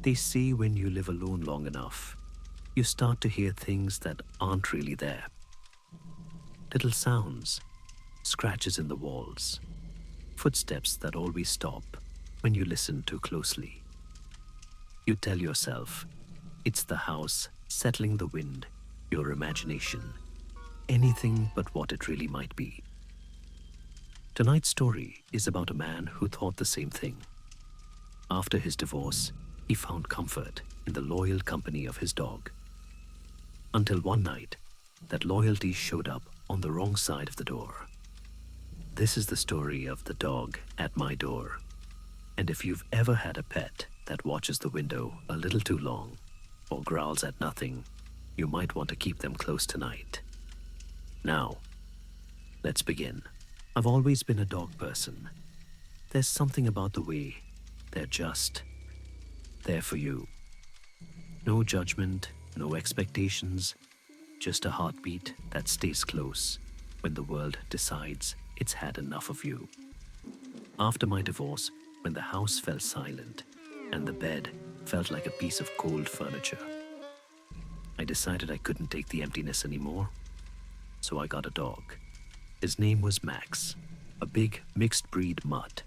They say when you live alone long enough, you start to hear things that aren't really there. Little sounds, scratches in the walls, footsteps that always stop when you listen too closely. You tell yourself, it's the house settling the wind, your imagination, anything but what it really might be. Tonight's story is about a man who thought the same thing. After his divorce, he found comfort in the loyal company of his dog. Until one night, that loyalty showed up on the wrong side of the door. This is the story of the dog at my door. And if you've ever had a pet that watches the window a little too long or growls at nothing, you might want to keep them close tonight. Now, let's begin. I've always been a dog person. There's something about the way they're just there for you. No judgment, no expectations, just a heartbeat that stays close when the world decides it's had enough of you. After my divorce, when the house fell silent and the bed felt like a piece of cold furniture, I decided I couldn't take the emptiness anymore, so I got a dog. His name was Max, a big mixed breed mutt,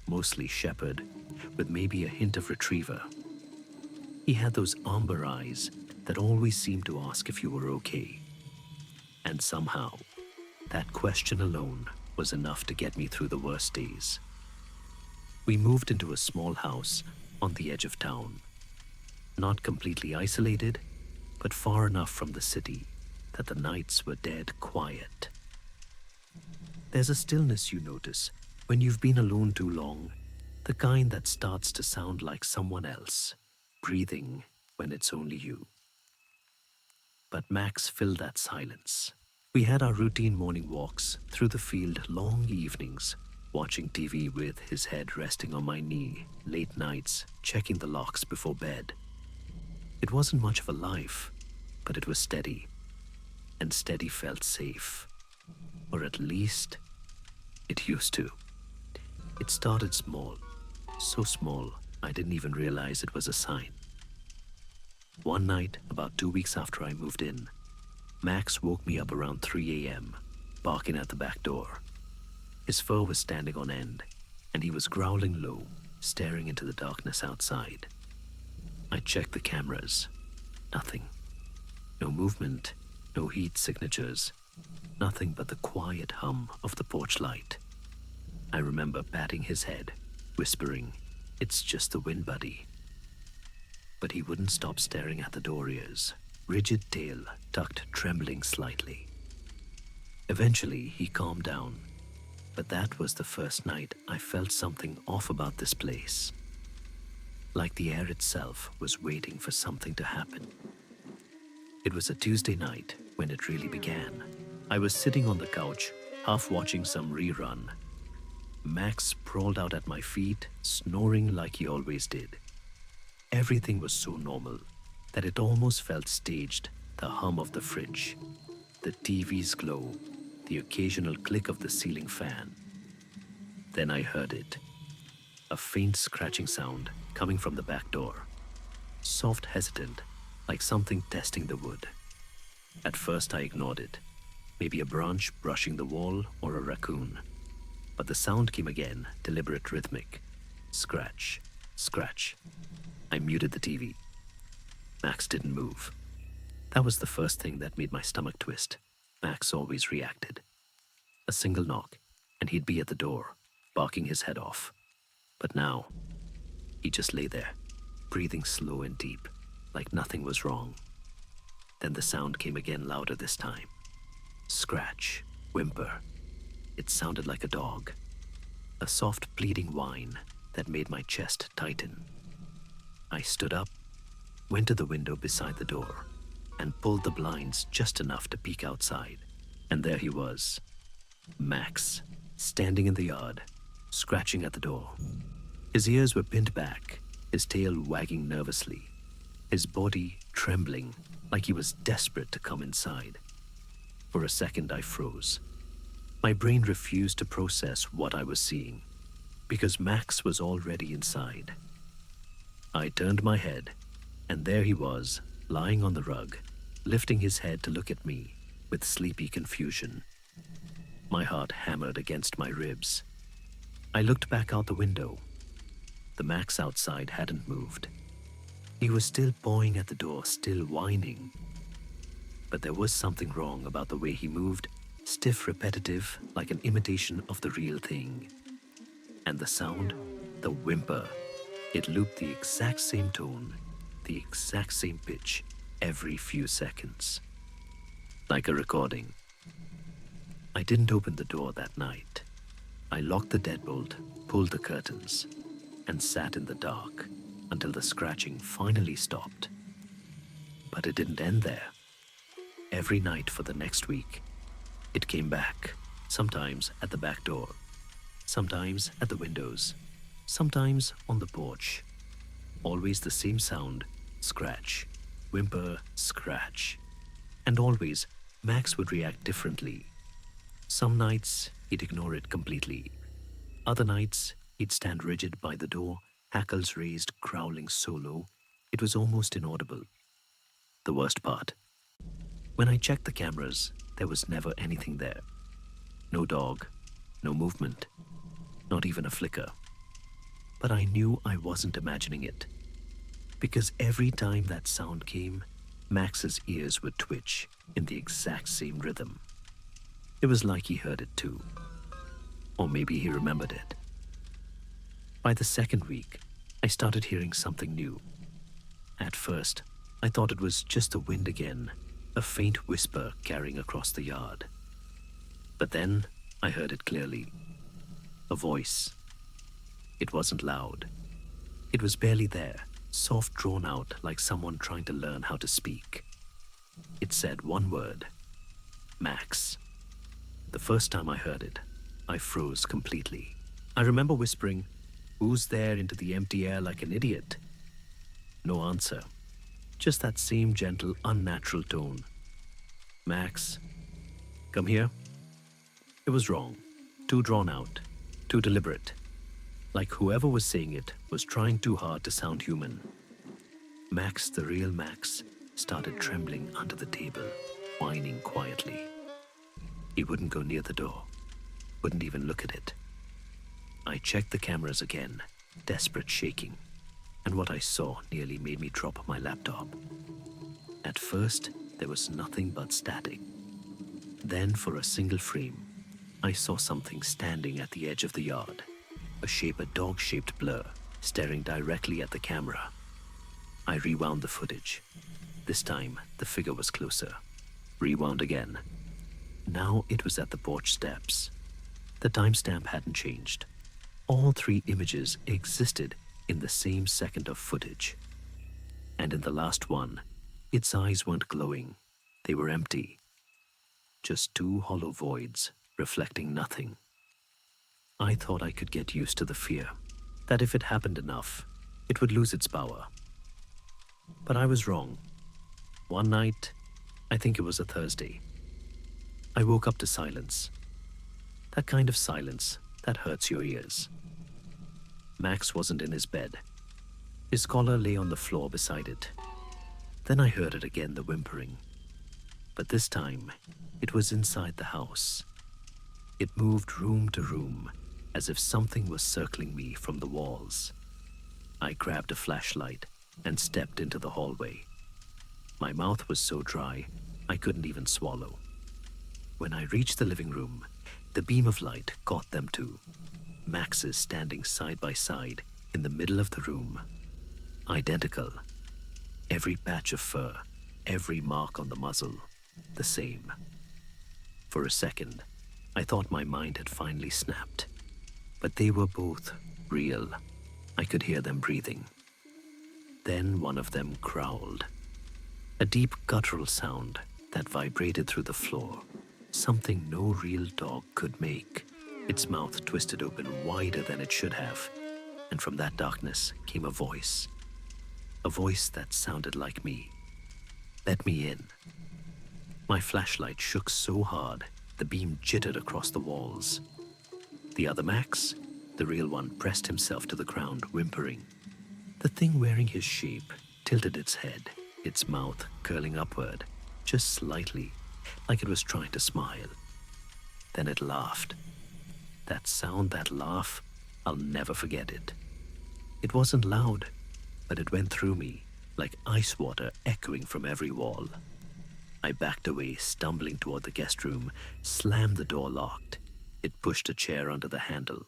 mostly shepherd, with maybe a hint of retriever. He had those amber eyes that always seemed to ask if you were okay. And somehow, that question alone was enough to get me through the worst days. We moved into a small house on the edge of town. Not completely isolated, but far enough from the city that the nights were dead quiet. There's a stillness you notice when you've been alone too long, the kind that starts to sound like someone else, breathing when it's only you. But Max filled that silence. We had our routine morning walks through the field, long evenings, watching TV with his head resting on my knee, late nights, checking the locks before bed. It wasn't much of a life, but it was steady, and steady felt safe. Or at least, it used to. It started small, so small I didn't even realize it was a sign. One night, about 2 weeks after I moved in, Max woke me up around 3 a.m., barking at the back door. His fur was standing on end, and he was growling low, staring into the darkness outside. I checked the cameras. Nothing. No movement, no heat signatures, nothing but the quiet hum of the porch light. I remember patting his head, whispering, "It's just the wind, buddy." But he wouldn't stop staring at the door ears, rigid tail tucked, trembling slightly. Eventually, he calmed down, but that was the first night I felt something off about this place. Like the air itself was waiting for something to happen. It was a Tuesday night when it really began. I was sitting on the couch, half watching some rerun. Max sprawled out at my feet, snoring like he always did. Everything was so normal that it almost felt staged. The hum of the fridge, the TV's glow, the occasional click of the ceiling fan. Then I heard it. A faint scratching sound coming from the back door. Soft, hesitant, like something testing the wood. At first I ignored it. Maybe a branch brushing the wall or a raccoon. But the sound came again, deliberate, rhythmic. Scratch, scratch. I muted the TV. Max didn't move. That was the first thing that made my stomach twist. Max always reacted. A single knock, and he'd be at the door, barking his head off. But now, he just lay there, breathing slow and deep, like nothing was wrong. Then the sound came again, louder this time. Scratch, whimper. It sounded like a dog. A soft, pleading whine that made my chest tighten. I stood up, went to the window beside the door, and pulled the blinds just enough to peek outside. And there he was, Max, standing in the yard, scratching at the door. His ears were pinned back, his tail wagging nervously, his body trembling like he was desperate to come inside. For a second, I froze. My brain refused to process what I was seeing, because Max was already inside. I turned my head, and there he was, lying on the rug, lifting his head to look at me with sleepy confusion. My heart hammered against my ribs. I looked back out the window. The Max outside hadn't moved. He was still pawing at the door, still whining. But there was something wrong about the way he moved, stiff, repetitive, like an imitation of the real thing. And the sound, the whimper, it looped the exact same tone, the exact same pitch, every few seconds. Like a recording. I didn't open the door that night. I locked the deadbolt, pulled the curtains, and sat in the dark until the scratching finally stopped. But it didn't end there. Every night for the next week, it came back, sometimes at the back door, sometimes at the windows, sometimes on the porch. Always the same sound, scratch, whimper, scratch. And always, Max would react differently. Some nights, he'd ignore it completely. Other nights, he'd stand rigid by the door, hackles raised, growling so low, it was almost inaudible. The worst part, when I checked the cameras, there was never anything there. No dog, no movement, not even a flicker. But I knew I wasn't imagining it. Because every time that sound came, Max's ears would twitch in the exact same rhythm. It was like he heard it too. Or maybe he remembered it. By the second week, I started hearing something new. At first, I thought it was just the wind again, a faint whisper carrying across the yard. But then, I heard it clearly. A voice. It wasn't loud. It was barely there, soft, drawn out like someone trying to learn how to speak. It said one word. Max. The first time I heard it, I froze completely. I remember whispering, "Who's there?" into the empty air like an idiot. No answer. Just that same gentle, unnatural tone. Max, come here. It was wrong. Too drawn out. Too deliberate. Like whoever was saying it was trying too hard to sound human. Max, the real Max, started trembling under the table, whining quietly. He wouldn't go near the door, wouldn't even look at it. I checked the cameras again, desperate shaking, and what I saw nearly made me drop my laptop. At first, there was nothing but static. Then, for a single frame, I saw something standing at the edge of the yard, a dog-shaped blur, staring directly at the camera. I rewound the footage. This time, the figure was closer. Rewound again. Now it was at the porch steps. The timestamp hadn't changed. All three images existed in the same second of footage. And in the last one, its eyes weren't glowing. They were empty. Just two hollow voids reflecting nothing. I thought I could get used to the fear, that if it happened enough, it would lose its power. But I was wrong. One night, I think it was a Thursday, I woke up to silence. That kind of silence that hurts your ears. Max wasn't in his bed. His collar lay on the floor beside it. Then I heard it again, the whimpering. But this time, it was inside the house. It moved room to room, as if something was circling me from the walls. I grabbed a flashlight and stepped into the hallway. My mouth was so dry, I couldn't even swallow. When I reached the living room, the beam of light caught them too. Max's standing side by side in the middle of the room. Identical. Every patch of fur, every mark on the muzzle, the same. For a second, I thought my mind had finally snapped. But they were both real. I could hear them breathing. Then one of them growled. A deep guttural sound that vibrated through the floor. Something no real dog could make. Its mouth twisted open wider than it should have. And from that darkness came a voice. A voice that sounded like me. Let me in. My flashlight shook so hard, the beam jittered across the walls. The other Max, the real one, pressed himself to the ground, whimpering. The thing wearing his shape tilted its head, its mouth curling upward, just slightly, like it was trying to smile. Then it laughed. That sound, that laugh, I'll never forget it. It wasn't loud, but it went through me, like ice water echoing from every wall. I backed away, stumbling toward the guest room, slammed the door locked. It pushed a chair under the handle.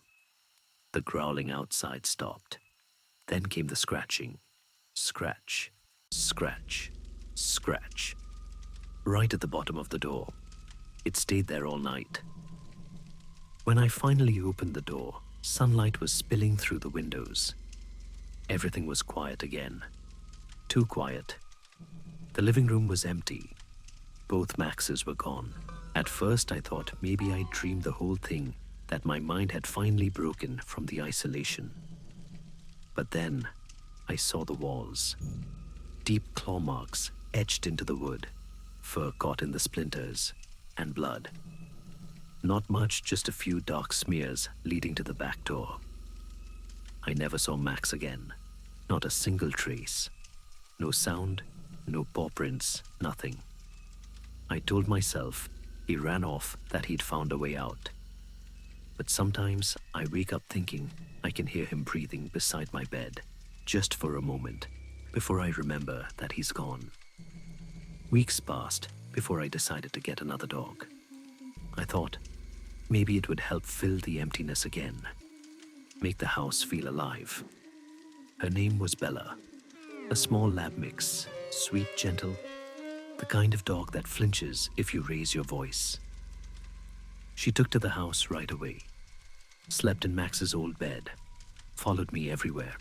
The growling outside stopped. Then came the scratching. Scratch, scratch, scratch. Right at the bottom of the door. It stayed there all night. When I finally opened the door, sunlight was spilling through the windows. Everything was quiet again. Too quiet. The living room was empty. Both Maxes were gone. At first I thought maybe I'd dreamed the whole thing, that my mind had finally broken from the isolation. But then I saw the walls. Deep claw marks etched into the wood, fur caught in the splinters, and blood. Not much, just a few dark smears leading to the back door. I never saw Max again. Not a single trace. No sound, no paw prints, nothing. I told myself he ran off, that he'd found a way out. But sometimes I wake up thinking I can hear him breathing beside my bed, just for a moment, before I remember that he's gone. Weeks passed before I decided to get another dog. I thought maybe it would help fill the emptiness again, make the house feel alive. Her name was Bella, a small lab mix, sweet, gentle, the kind of dog that flinches if you raise your voice. She took to the house right away, slept in Max's old bed, followed me everywhere.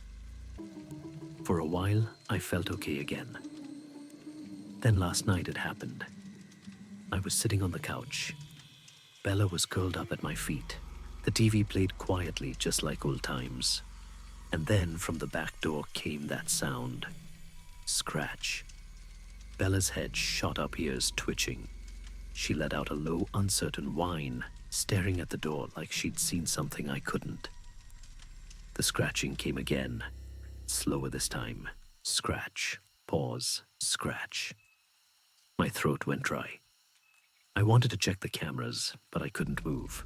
For a while, I felt okay again. Then last night it happened. I was sitting on the couch. Bella was curled up at my feet. The TV played quietly, just like old times. And then from the back door came that sound. Scratch. Bella's head shot up, ears twitching. She let out a low, uncertain whine, staring at the door like she'd seen something I couldn't. The scratching came again, slower this time. Scratch, pause, scratch. My throat went dry. I wanted to check the cameras, but I couldn't move.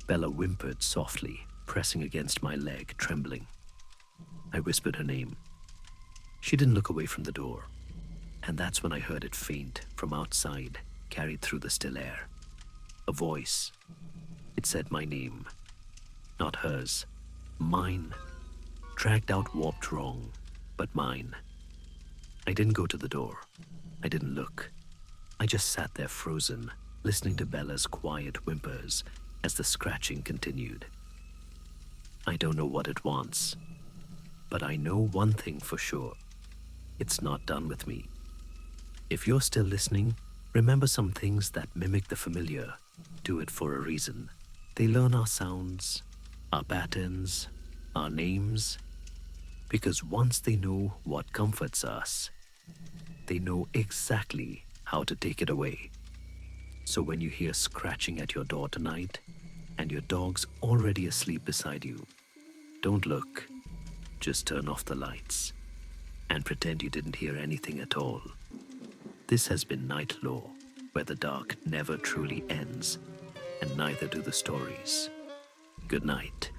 Bella whimpered softly, pressing against my leg, trembling. I whispered her name. She didn't look away from the door, and that's when I heard it faint from outside, carried through the still air. A voice. It said my name. Not hers. Mine. Dragged out, warped wrong, but mine. I didn't go to the door. I didn't look. I just sat there frozen, listening to Bella's quiet whimpers as the scratching continued. I don't know what it wants, but I know one thing for sure. It's not done with me. If you're still listening, remember some things that mimic the familiar. Do it for a reason. They learn our sounds, our patterns, our names, because once they know what comforts us, they know exactly how to take it away. So when you hear scratching at your door tonight, and your dog's already asleep beside you, don't look. Just turn off the lights and pretend you didn't hear anything at all. This has been NightLore, where the dark never truly ends, and neither do the stories. Good night.